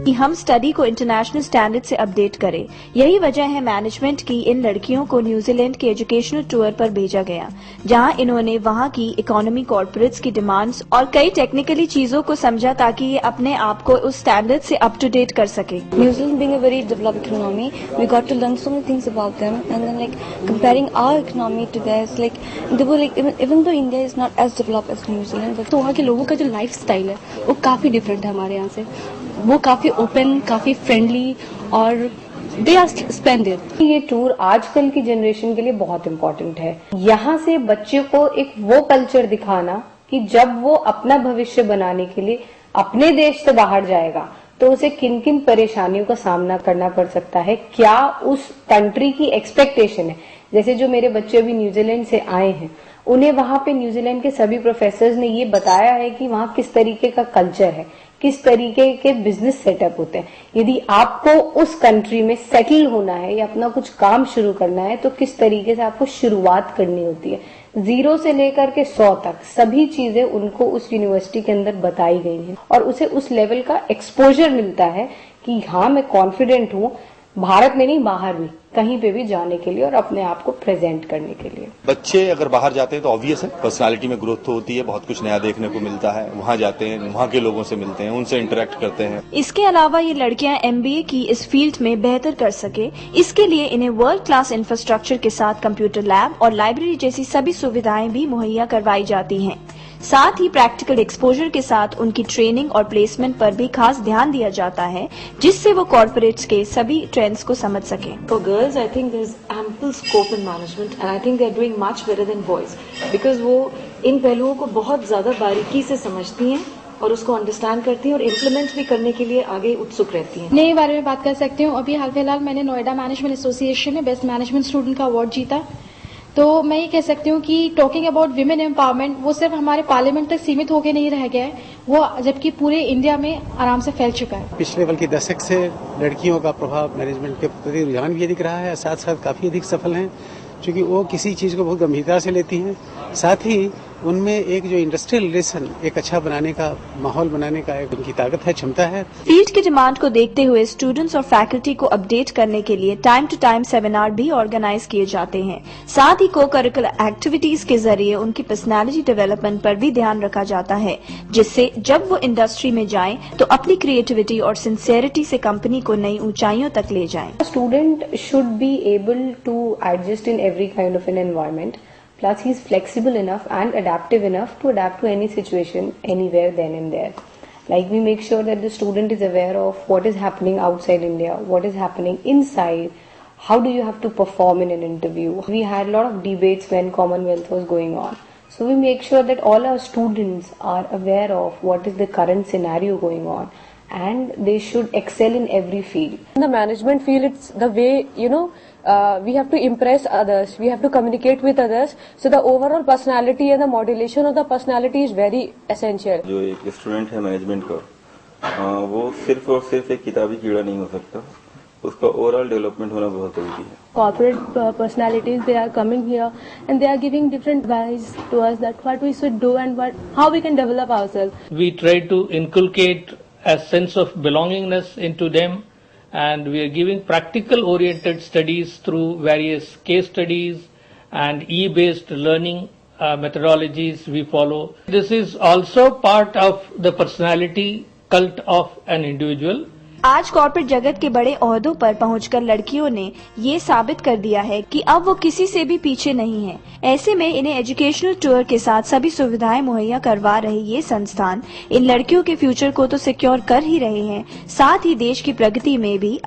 कि हम स्टडी को इंटरनेशनल स्टैंडर्ड से अपडेट करें। यही वजह है मैनेजमेंट की इन लड़कियों को न्यूजीलैंड के एजुकेशनल टूर पर भेजा गया, जहां इन्होंने वहां की इकोनॉमी, कॉर्पोरेट्स की डिमांड्स और कई टेक्निकली चीजों को समझा ताकि ये अपने आप को उस स्टैंडर्ड से अप टू डेट कर सके। New Zealand being a very developed economy, we got to learn so many things about them, and then like comparing our economy to theirs, like they were like even though India is not as developed as New Zealand, but तो वहाँ के लोगों का जो life style है वो काफी different है हमारे यहाँ से। वो काफी ओपन, काफी फ्रेंडली और दे आर स्प्लेंडेड। ये टूर आजकल की जनरेशन के लिए बहुत इम्पोर्टेंट है। यहाँ से बच्चे को एक वो कल्चर दिखाना कि जब वो अपना भविष्य बनाने के लिए अपने देश से बाहर जाएगा तो उसे किन किन परेशानियों का सामना करना पड़ सकता है, क्या उस कंट्री की एक्सपेक्टेशन है। जैसे जो मेरे बच्चे अभी न्यूजीलैंड से आए हैं, उन्हें वहां पे न्यूजीलैंड के सभी प्रोफेसर्स ने ये बताया है कि वहां किस तरीके का कल्चर है, किस तरीके के बिजनेस सेटअप होते हैं। यदि आपको उस कंट्री में सेटल होना है या अपना कुछ काम शुरू करना है तो किस तरीके से आपको शुरुआत करनी होती है। 0 से लेकर के 100 तक सभी चीजें उनको उस यूनिवर्सिटी के अंदर बताई गई हैं और उसे उस लेवल का एक्सपोजर मिलता है कि हाँ मैं कॉन्फिडेंट हूँ भारत में नहीं बाहर भी कहीं पे भी जाने के लिए और अपने आप को प्रेजेंट करने के लिए। बच्चे अगर बाहर जाते हैं तो ऑब्वियस है पर्सनालिटी में ग्रोथ तो होती है, बहुत कुछ नया देखने को मिलता है। वहां जाते हैं, वहां के लोगों से मिलते हैं, उनसे इंटरेक्ट करते हैं। इसके अलावा ये लड़कियां MBA की इस फील्ड में बेहतर कर सके, इसके लिए इन्हें वर्ल्ड क्लास इंफ्रास्ट्रक्चर के साथ कंप्यूटर लैब और लाइब्रेरी जैसी सभी सुविधाएं भी मुहैया करवाई जाती हैं। साथ ही प्रैक्टिकल एक्सपोजर के साथ उनकी ट्रेनिंग और प्लेसमेंट पर भी खास ध्यान दिया जाता है, जिससे वो कॉर्पोरेट्स के सभी ट्रेंड्स को समझ सकें। For girls, I think there is ample scope in management, and I think they are doing much better than boys, because वो इन पहलुओं को बहुत ज्यादा बारीकी से समझती हैं और उसको अंडरस्टैंड करती हैं और इम्प्लीमेंट भी करने के लिए आगे उत्सुक रहती हैं। नए बारे में बात कर सकती हूँ। अभी हाल फिलहाल मैंने नोएडा मैनेजमेंट एसोसिएशन में बेस्ट मैनेजमेंट स्टूडेंट का अवार्ड जीता। तो मैं ये कह सकती हूँ कि टॉकिंग अबाउट विमेन एम्पावरमेंट वो सिर्फ हमारे पार्लियामेंट तक सीमित होकर नहीं रह गया है, वो जबकि पूरे इंडिया में आराम से फैल चुका है। पिछले बल्कि दशक से लड़कियों का प्रभाव मैनेजमेंट के प्रति रुझान भी अधिक रहा है, साथ साथ काफी अधिक सफल हैं, क्योंकि वो किसी चीज को बहुत गंभीरता से लेती हैं। साथ ही उनमें एक जो इंडस्ट्रियल रिलेशन एक अच्छा बनाने का माहौल बनाने का एक उनकी ताकत है, क्षमता है। फील्ड की डिमांड को देखते हुए स्टूडेंट्स और फैकल्टी को अपडेट करने के लिए टाइम टू टाइम सेमिनार भी ऑर्गेनाइज किए जाते हैं। साथ ही को करिकुलर एक्टिविटीज के जरिए उनकी पर्सनालिटी डेवलपमेंट पर भी ध्यान रखा जाता है, जिससे जब वो इंडस्ट्री में जाएं तो अपनी क्रिएटिविटी और सिंसियरिटी से कंपनी को नई ऊंचाइयों तक ले जाएं। Student should be able to adjust in every kind of an environment, plus he's flexible enough and adaptive enough to adapt to any situation anywhere then and there. Like we make sure that the student is aware of what is happening outside India, what is happening inside, how do you have to perform in an interview. We had a lot of debates when Commonwealth was going on. So we make sure that all our students are aware of what is the current scenario going on and they should excel in every field. In the management field, it's the way, we have to impress others, we have to communicate with others, so the overall personality and the modulation of the personality is very essential. जो एक student है management का, वो सिर्फ और सिर्फ एक किताबी कीड़ा नहीं हो सकता, उसका ओवरऑल डेवलपमेंट होना बहुत जरूरी है। Corporate personalities, they are coming here and they are giving different advice to us that what we should do and how we can develop ourselves. We try to inculcate a sense of belongingness into them, and we are giving practical oriented studies through various case studies and e-based learning methodologies we follow. This is also part of the personality cult of an individual. आज corporate जगत के बड़े ओहदों पर पहुंचकर लड़कियों ने ये साबित कर दिया है कि अब वो किसी से भी पीछे नहीं है। ऐसे में इन्हें एजुकेशनल टूर के साथ सभी सुविधाएं मुहैया करवा रहे ये संस्थान इन लड़कियों के फ्यूचर को तो सिक्योर कर ही रहे हैं, साथ ही देश की प्रगति में भी